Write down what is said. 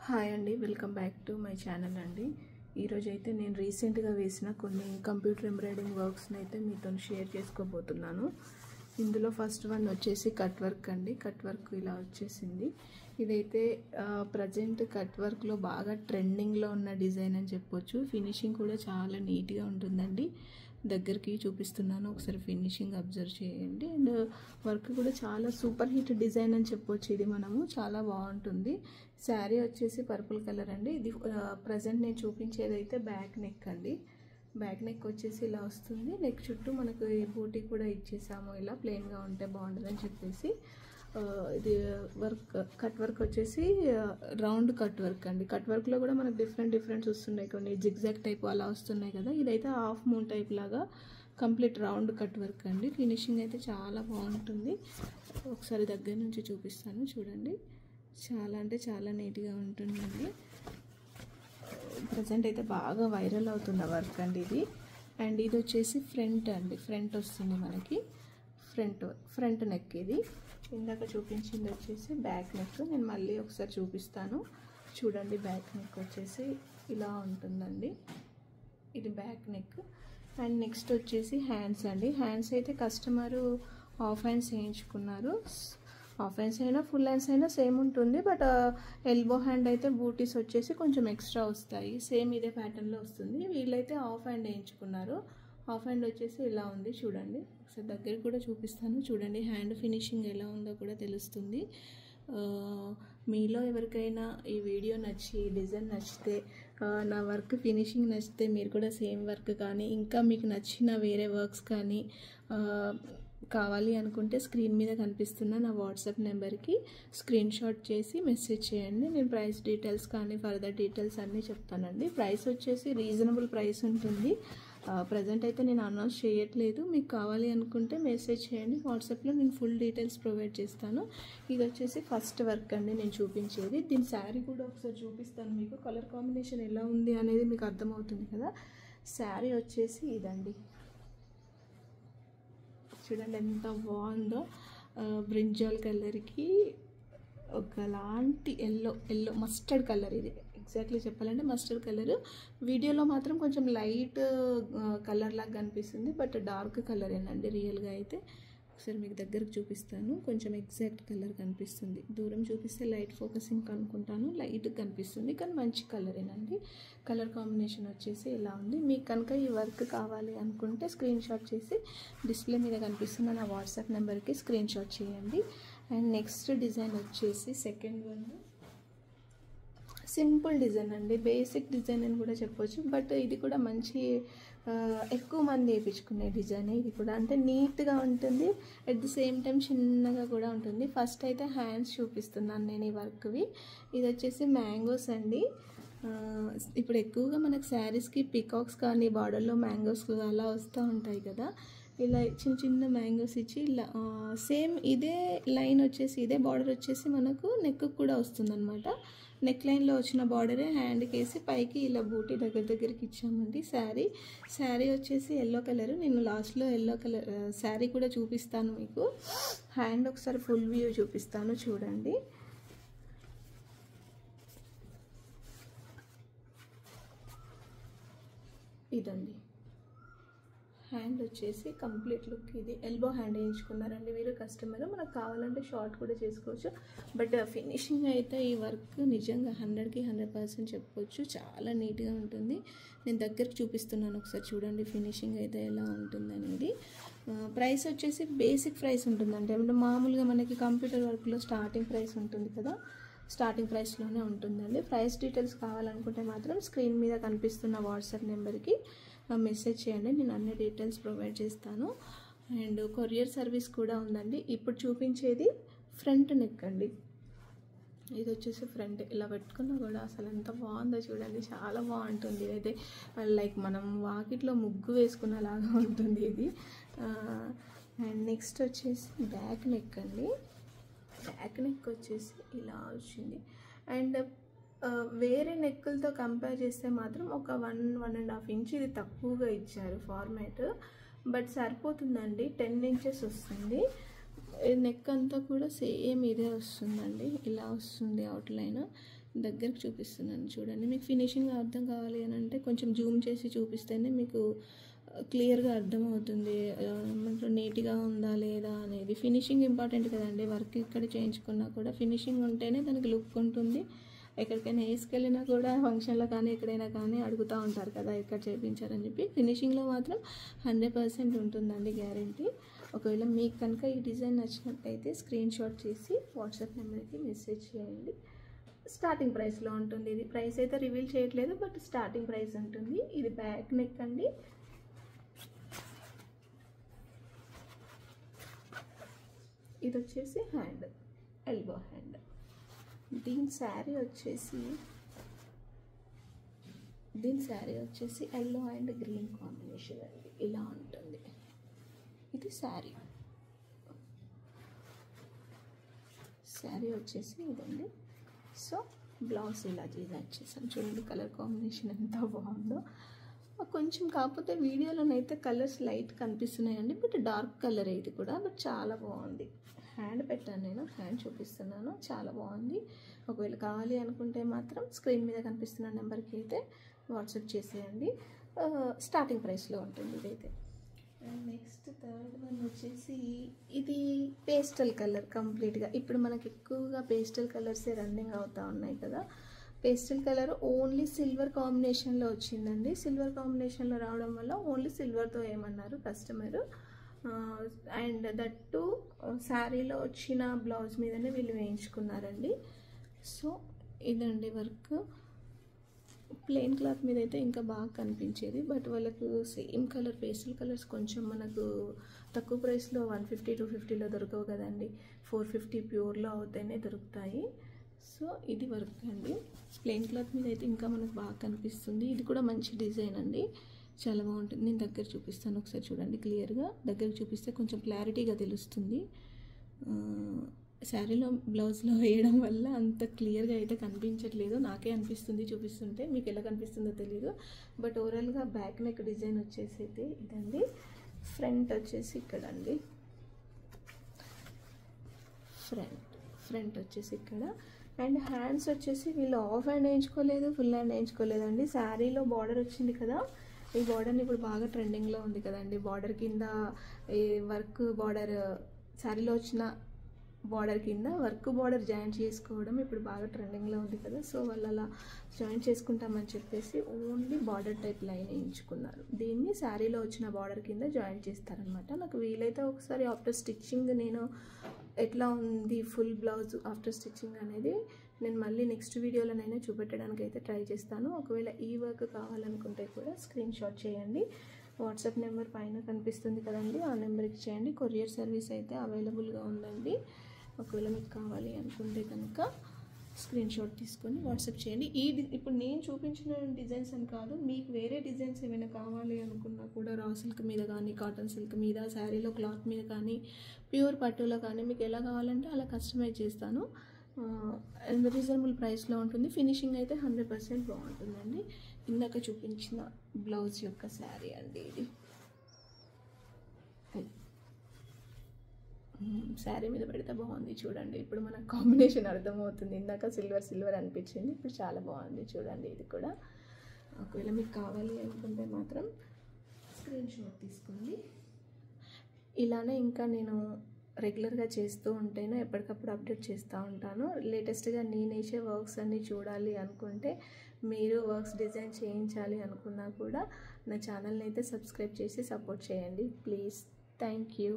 Hi అండి, welcome back to my channel అండి. ఈరోజు అయితే నేను రీసెంట్గా వేసిన కొన్ని కంప్యూటర్ ఎంబ్రాయిడింగ్ వర్క్స్ని అయితే మీతో షేర్ చేసుకోబోతున్నాను. ఇందులో ఫస్ట్ వన్ వచ్చేసి కట్ వర్క్ అండి. కట్ వర్క్ ఇలా వచ్చేసింది. ఇదైతే ప్రజెంట్ కట్ వర్క్లో బాగా ట్రెండింగ్లో ఉన్న డిజైన్ అని చెప్పొచ్చు. ఫినిషింగ్ కూడా చాలా నీట్గా ఉంటుందండి. దగ్గరికి చూపిస్తున్నాను, ఒకసారి ఫినిషింగ్ అబ్జర్వ్ చేయండి. అండ్ వర్క్ కూడా చాలా సూపర్ హిట్ డిజైన్ అని చెప్పొచ్చు. ఇది మనము చాలా బాగుంటుంది. శారీ వచ్చేసి పర్పుల్ కలర్ అండి. ఇది ప్రజెంట్ నేను చూపించేది అయితే బ్యాక్ నెక్ అండి. బ్యాక్ నెక్ వచ్చేసి ఇలా వస్తుంది. నెక్ చుట్టూ మనకు ఈ బూటీ కూడా ఇచ్చేసాము. ఇలా ప్లెయిన్గా ఉంటే బాగుంటుందని చెప్పేసి ఇది వర్క్ కట్ వర్క్ వచ్చేసి రౌండ్ కట్ వర్క్ అండి. కట్ వర్క్లో కూడా మనకు డిఫరెంట్స్ వస్తున్నాయి. కొన్ని జిగ్జాగ్ టైప్ అలా వస్తున్నాయి కదా. ఇదైతే హాఫ్ మూన్ టైప్ లాగా కంప్లీట్ రౌండ్ కట్ వర్క్ అండి. ఫినిషింగ్ అయితే చాలా బాగుంటుంది. ఒకసారి దగ్గర నుంచి చూపిస్తాను చూడండి. చాలా అంటే చాలా నీట్గా ఉంటుందండి. ప్రజెంట్ అయితే బాగా వైరల్ అవుతున్న వర్క్ అండి ఇది. అండ్ ఇది వచ్చేసి ఫ్రంట్ అండి. ఫ్రంట్ వస్తుంది మనకి. ఫ్రంట్ నెక్ ఇది. ఇందాక చూపించింది వచ్చేసి బ్యాక్ నెక్. నేను మళ్ళీ ఒకసారి చూపిస్తాను చూడండి. బ్యాక్ నెక్ వచ్చేసి ఇలా ఉంటుందండి. ఇది బ్యాక్ నెక్. అండ్ నెక్స్ట్ వచ్చేసి హ్యాండ్స్ అండి. హ్యాండ్స్ అయితే కస్టమరు హాఫ్ హ్యాండ్స్ వేయించుకున్నారు. హాఫ్ హ్యాండ్స్ అయినా ఫుల్ హ్యాండ్స్ అయినా సేమ్ ఉంటుంది. బట్ ఎల్బో హ్యాండ్ అయితే బూటీస్ వచ్చేసి కొంచెం ఎక్స్ట్రా వస్తాయి. సేమ్ ఇదే ప్యాటర్న్లో వస్తుంది. వీళ్ళైతే హాఫ్ హ్యాండ్ వేయించుకున్నారు. హాఫ్ హ్యాండ్ వచ్చేసి ఇలా ఉంది చూడండి. ఒకసారి దగ్గరికి కూడా చూపిస్తాను చూడండి. హ్యాండ్ ఫినిషింగ్ ఎలా ఉందో కూడా తెలుస్తుంది. మీలో ఎవరికైనా ఈ వీడియో నచ్చి డిజైన్ నచ్చితే, నా వర్క్ ఫినిషింగ్ నచ్చితే మీరు కూడా సేమ్ వర్క్ కానీ ఇంకా మీకు నచ్చిన వేరే వర్క్స్ కానీ కావాలి అనుకుంటే స్క్రీన్ మీద కనిపిస్తున్న నా వాట్సాప్ నెంబర్కి స్క్రీన్ షాట్ చేసి మెసేజ్ చేయండి. నేను ప్రైస్ డీటెయిల్స్ కానీ ఫర్దర్ డీటెయిల్స్ అన్నీ చెప్తానండి. ప్రైస్ వచ్చేసి రీజనబుల్ ప్రైస్ ఉంటుంది. ప్రజెంట్ అయితే నేను అనౌన్స్ చేయట్లేదు. మీకు కావాలి అనుకుంటే మెసేజ్ చేయండి. వాట్సాప్లో నేను ఫుల్ డీటెయిల్స్ ప్రొవైడ్ చేస్తాను. ఇది వచ్చేసి ఫస్ట్ వర్క్ అండి నేను చూపించేది. దీని శారీ కూడా ఒకసారి చూపిస్తాను మీకు. కలర్ కాంబినేషన్ ఎలా ఉంది అనేది మీకు అర్థమవుతుంది కదా. శారీ వచ్చేసి ఇదండి. చూడండి ఎంత బాగుందో. బ్రింజాల్ కలర్కి ఒకలాంటి ఎల్లో మస్టర్డ్ కలర్. ఇది ఎగ్జాక్ట్లీ చెప్పాలంటే మస్టర్డ్ కలర్. వీడియోలో మాత్రం కొంచెం లైట్ కలర్ లాగా కనిపిస్తుంది. బట్ డార్క్ కలరేనండి రియల్గా అయితే. ఒకసారి మీకు దగ్గరకు చూపిస్తాను. కొంచెం ఎగ్జాక్ట్ కలర్ కనిపిస్తుంది. దూరం చూపిస్తే లైట్ ఫోకసింగ్ అనుకుంటాను. లైట్ కనిపిస్తుంది కానీ మంచి కలరేనండి. కలర్ కాంబినేషన్ వచ్చేసి ఇలా ఉంది. మీకు కనుక ఈ వర్క్ కావాలి అనుకుంటే స్క్రీన్ షాట్ చేసి డిస్ప్లే మీద కనిపిస్తున్న నా వాట్సాప్ నెంబర్కి స్క్రీన్ షాట్ చేయండి. అండ్ నెక్స్ట్ డిజైన్ వచ్చేసి సెకండ్ వన్ సింపుల్ డిజైన్ అండి. బేసిక్ డిజైన్ అని కూడా చెప్పొచ్చు. బట్ ఇది కూడా మంచి ఎక్కువ మంది వేయించుకునే డిజైన్. ఇది కూడా అంటే నీట్గా ఉంటుంది. అట్ ది సేమ్ టైం చిన్నగా కూడా ఉంటుంది. ఫస్ట్ అయితే హ్యాండ్స్ చూపిస్తున్నాను నేను ఈ వర్క్వి. ఇది వచ్చేసి మ్యాంగోస్ అండి. ఇప్పుడు ఎక్కువగా మనకు శారీస్కి పికాక్స్ కానీ బార్డర్లో మ్యాంగోస్ అలా వస్తూ ఉంటాయి కదా. ఇలా చిన్న మ్యాంగోస్ ఇచ్చి ఇలా సేమ్ ఇదే లైన్ వచ్చేసి ఇదే బార్డర్ వచ్చేసి మనకు నెక్ కూడా వస్తుందన్నమాట. నెక్ లైన్లో వచ్చిన బార్డరే హ్యాండ్కి వేసి పైకి ఇలా బూటీ దగ్గరికి ఇచ్చామండి. శారీ వచ్చేసి ఎల్లో కలర్. నేను లాస్ట్లో ఎల్లో కలర్ శారీ కూడా చూపిస్తాను మీకు. హ్యాండ్ ఒకసారి ఫుల్ వ్యూ చూపిస్తాను చూడండి. ఇదండి హ్యాండ్ వచ్చేసి కంప్లీట్ లుక్ ఇది. ఎల్బో హ్యాండ్ వేయించుకున్నారండి వీరు కస్టమర్. మనకు కావాలంటే షార్ట్ కూడా చేసుకోవచ్చు. బట్ ఫినిషింగ్ అయితే ఈ వర్క్ నిజంగా 100కి 100% చెప్పవచ్చు. చాలా నీట్గా ఉంటుంది. నేను దగ్గరికి చూపిస్తున్నాను ఒకసారి చూడండి ఫినిషింగ్ అయితే ఎలా ఉంటుంది అనేది. ప్రైస్ వచ్చేసి బేసిక్ ప్రైస్ ఉంటుందండి. అంటే మామూలుగా మనకి కంప్యూటర్ వర్క్లో స్టార్టింగ్ ప్రైస్ ఉంటుంది కదా. స్టార్టింగ్ ప్రైస్లోనే ఉంటుందండి. ప్రైస్ డీటెయిల్స్ కావాలనుకుంటే మాత్రం స్క్రీన్ మీద కనిపిస్తున్న వాట్సాప్ నెంబర్కి మెసేజ్ చేయండి. నేను అన్ని డీటెయిల్స్ ప్రొవైడ్ చేస్తాను. అండ్ కొరియర్ సర్వీస్ కూడా ఉందండి. ఇప్పుడు చూపించేది ఫ్రంట్ నెక్ అండి. ఇది వచ్చేసి ఫ్రంట్ ఇలా పెట్టుకున్నా కూడా అసలు ఎంత బాగుందో చూడండి. చాలా బాగుంటుంది. ఇదైతే లైక్ మనం వాకిట్లో ముగ్గు వేసుకున్నలాగా ఉంటుంది ఇది. అండ్ నెక్స్ట్ వచ్చేసి బ్యాక్ నెక్ అండి. బ్యాక్ నెక్ వచ్చేసి ఇలా వచ్చింది. అండ్ వేరే నెక్కులతో కంపేర్ చేస్తే మాత్రం ఒక 1.5 ఇంచ్ ఇది తక్కువగా ఇచ్చారు ఫార్మాట్. బట్ సరిపోతుందండి. 10 ఇంచెస్ వస్తుంది. నెక్ అంతా కూడా సేమ్ ఇదే వస్తుందండి. ఇలా వస్తుంది అవుట్లైన్. దగ్గరకు చూపిస్తున్నాను చూడండి. మీకు ఫినిషింగ్ అర్థం కావాలి అని అంటే కొంచెం జూమ్ చేసి చూపిస్తేనే మీకు క్లియర్గా అర్థమవుతుంది, మనకు నీట్గా ఉందా లేదా అనేది. ఫినిషింగ్ ఇంపార్టెంట్ కదండి. వర్క్ ఇక్కడ చేయించుకున్నా కూడా ఫినిషింగ్ ఉంటేనే దానికి లుక్ ఉంటుంది. ఎక్కడికైనా వేసుకెళ్ళినా కూడా ఫంక్షన్లో కానీ ఎక్కడైనా కానీ అడుగుతూ ఉంటారు కదా ఎక్కడ చేయించారని చెప్పి. ఫినిషింగ్లో మాత్రం 100% ఉంటుందండి గ్యారంటీ. ఒకవేళ మీకు కనుక ఈ డిజైన్ నచ్చినట్టయితే స్క్రీన్ షాట్ చేసి వాట్సాప్ నెంబర్కి మెసేజ్ చేయండి. స్టార్టింగ్ ప్రైస్లో ఉంటుంది ఇది. ప్రైస్ అయితే రివీల్ చేయట్లేదు, బట్ స్టార్టింగ్ ప్రైస్ ఉంటుంది. ఇది బ్యాక్ నెక్ అండి. ఇది వచ్చేసి హ్యాండ్, ఎల్బో హ్యాండ్. దీని శారీ వచ్చేసి ఎల్లో అండ్ గ్రీన్ కాంబినేషన్ అండి. ఇలా ఉంటుంది. ఇది శారీ వచ్చేసి ఇదండి. సో బ్లౌజ్ ఇలా డిజైన్ చేశాను చూడండి. కలర్ కాంబినేషన్ ఎంత బాగుందో. కొంచెం కాకపోతే వీడియోలోనైతే కలర్స్ లైట్ కనిపిస్తున్నాయండి, బట్ డార్క్ కలర్ ఇది కూడా, బట్ చాలా బాగుంది. హ్యాండ్ పెట్టాను, నేను హ్యాండ్ చూపిస్తున్నాను, చాలా బాగుంది. ఒకవేళ కావాలి అనుకుంటే మాత్రం స్క్రీన్ మీద కనిపిస్తున్న నెంబర్కి అయితే వాట్సాప్ చేసేయండి. స్టార్టింగ్ ప్రైస్లో ఉంటుంది ఇదైతే. నెక్స్ట్ థర్డ్ వన్ వచ్చేసి ఇది పేస్టల్ కలర్ కంప్లీట్గా. ఇప్పుడు మనకి ఎక్కువగా పేస్టల్ కలర్సే రన్నింగ్ అవుతూ ఉన్నాయి కదా. పేస్టల్ కలర్ ఓన్లీ సిల్వర్ కాంబినేషన్లో వచ్చిందండి. సిల్వర్ కాంబినేషన్లో రావడం వల్ల ఓన్లీ సిల్వర్తో ఏమన్నారు కస్టమరు. అండ్ దట్టు శారీలో వచ్చిన బ్లౌజ్ మీదనే వీళ్ళు వేయించుకున్నారండి. సో ఇదండి వర్క్. ప్లెయిన్ క్లాత్ మీద అయితే ఇంకా బాగా కనిపించేది, బట్ వాళ్ళకు సేమ్ కలర్ పేస్టల్ కలర్స్ కొంచెం మనకు తక్కువ ప్రైస్లో 150 250లో దొరకవు కదండి. 450 ప్యూర్లో అవుతేనే దొరుకుతాయి. సో ఇది వర్క్ అండి. ప్లెయిన్ క్లాత్ మీద అయితే ఇంకా మనకు బాగా కనిపిస్తుంది. ఇది కూడా మంచి డిజైన్ అండి, చాలా బాగుంటుంది. నేను దగ్గర చూపిస్తాను, ఒకసారి చూడండి క్లియర్గా. దగ్గర చూపిస్తే కొంచెం క్లారిటీగా తెలుస్తుంది. శారీలో బ్లౌజ్లో వేయడం వల్ల అంత క్లియర్గా అయితే కనిపించట్లేదు, నాకే అనిపిస్తుంది చూపిస్తుంటే. మీకు ఎలా కనిపిస్తుందో తెలీదు, బట్ ఓవరాల్గా బ్యాక్ నెక్ డిజైన్ వచ్చేసి అయితే ఇదండి. ఫ్రంట్ వచ్చేసి ఇక్కడ అండి, ఫ్రంట్ వచ్చేసి ఇక్కడ. అండ్ హ్యాండ్స్ వచ్చేసి వీళ్ళు ఆఫ్ హ్యాండ్ వేయించుకోలేదు, ఫుల్ హ్యాండ్ వేయించుకోలేదండి. శారీలో బార్డర్ వచ్చింది కదా, ఈ బార్డర్ని ఇప్పుడు బాగా ట్రెండింగ్లో ఉంది కదండి. బార్డర్ కింద ఈ వర్క్ బార్డర్, శారీలో వచ్చిన బార్డర్ కింద వర్క్ బార్డర్ జాయింట్ చేసుకోవడం ఇప్పుడు బాగా ట్రెండింగ్లో ఉంది కదా. సో వాళ్ళు అలా జాయింట్ చేసుకుంటామని చెప్పేసి ఓన్లీ బార్డర్ టైప్ లైన్ వేయించుకున్నారు. దీన్ని శారీలో వచ్చిన బార్డర్ కింద జాయింట్ చేస్తారనమాట. నాకు వీలైతే ఒకసారి ఆఫ్టర్ స్టిచ్చింగ్ నేను ఎట్లా ఉంది ఫుల్ బ్లౌజ్ ఆఫ్టర్ స్టిచ్చింగ్ అనేది నేను మళ్ళీ నెక్స్ట్ వీడియోలోనైనా చూపెట్టడానికి అయితే ట్రై చేస్తాను. ఒకవేళ ఈ వర్క్ కావాలనుకుంటే కూడా స్క్రీన్ షాట్ చేయండి. వాట్సాప్ నెంబర్ పైన కనిపిస్తుంది కదండి, ఆ నెంబర్కి చేయండి. కొరియర్ సర్వీస్ అయితే అవైలబుల్గా ఉందండి. ఒకవేళ మీకు కావాలి అనుకుంటే కనుక స్క్రీన్ షాట్ తీసుకొని వాట్సాప్ చేయండి. ఇప్పుడు నేను చూపించిన డిజైన్స్ అని కాదు, మీకు వేరే డిజైన్స్ ఏమైనా కావాలి అనుకున్నా కూడా రా సిల్క్ మీద కానీ, కాటన్ సిల్క్ మీద, శారీలో క్లాత్ మీద కానీ, ప్యూర్ పట్టులో కానీ మీకు ఎలా కావాలంటే అలా కస్టమైజ్ చేస్తాను. రీజనబుల్ ప్రైస్లో ఉంటుంది. ఫినిషింగ్ అయితే 100% బాగుంటుందండి. ఇందాక చూపించిన బ్లౌజ్ యొక్క శారీ అండి ఇది. శారీ మీద పెడితే బాగుంది చూడండి. ఇప్పుడు మనకు కాంబినేషన్ అర్థమవుతుంది. ఇందాక సిల్వర్ అనిపించింది, ఇప్పుడు చాలా బాగుంది చూడండి. ఇది కూడా ఒకవేళ మీకు కావాలి అనుకుంటే మాత్రం స్క్రీన్ షాట్ తీసుకోండి. ఇలానే ఇంకా నేను రెగ్యులర్గా చేస్తూ ఉంటేనే ఎప్పటికప్పుడు అప్డేట్ చేస్తూ ఉంటాను. లేటెస్ట్గా నేనేసే వర్క్స్ అన్నీ చూడాలి అనుకుంటే, మీరు వర్క్స్ డిజైన్ చేయించాలి అనుకున్నా కూడా నా ఛానల్ని అయితే సబ్స్క్రైబ్ చేసి సపోర్ట్ చేయండి ప్లీజ్. Thank you.